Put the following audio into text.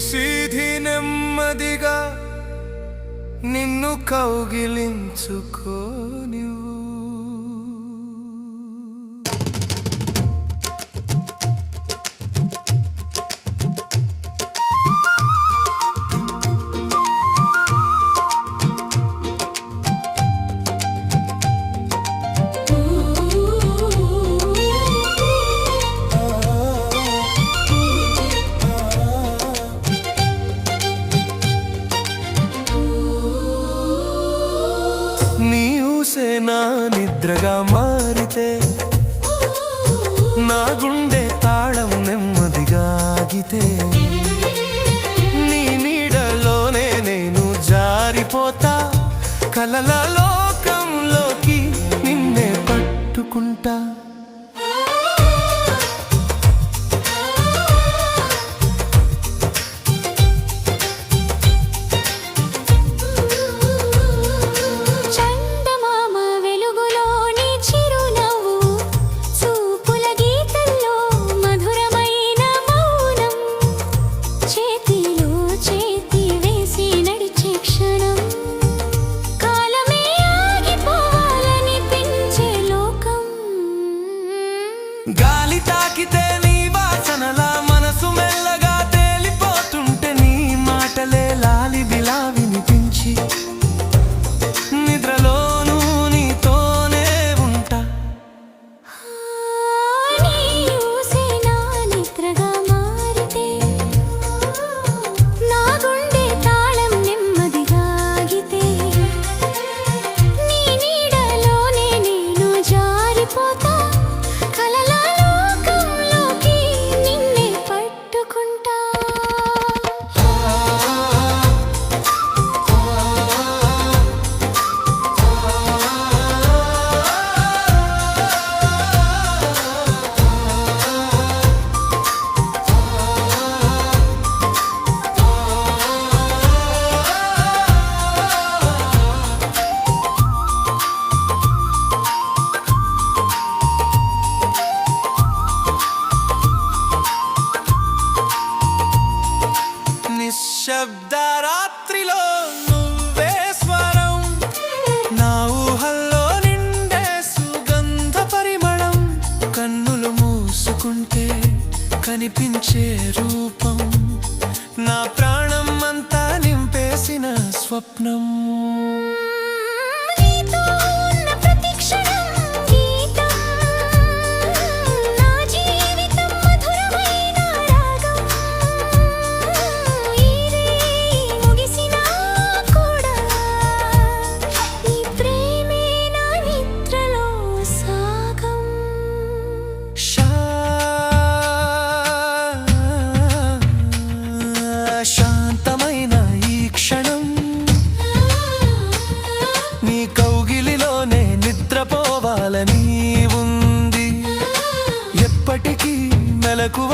నిశీధి నెమ్మదిగా నిన్ను కౌగిలించుకోనివ్వు. నా నిద్రగా మారితే నా గుండె తాళం నెమ్మదిగా ఆగితే నీ నీడలోనే నేను జారిపోతా. కలల లోకంలోకి నిన్నే పట్టుకుంటా. గాలి తాకితే నీ వాసనలా మనసు మెల్లగా తేలిపోతుంటే నీ మాటలే లాలి బిలా వినిపించి నిద్రలోనూ నీతోనే ఉంటా. నా గుండె తాళం నెమ్మదిగా ఆగితే నీ నీడలోనే నేను జారిపోతా. నిశ్శబ్ద రాత్రిలో నువ్వే స్వరం, నా ఊహల్లో నిండే సుగంధ పరిమళం. కన్నులు మూసుకుంటే కనిపించే రూపం, నా ప్రాణం అంతా నింపేసిన స్వప్నం. శాంతమైన ఈ క్షణం నీ కౌగిలిలోనే నిద్రపోవాలని ఉంది. ఎప్పటికీ మెలకువ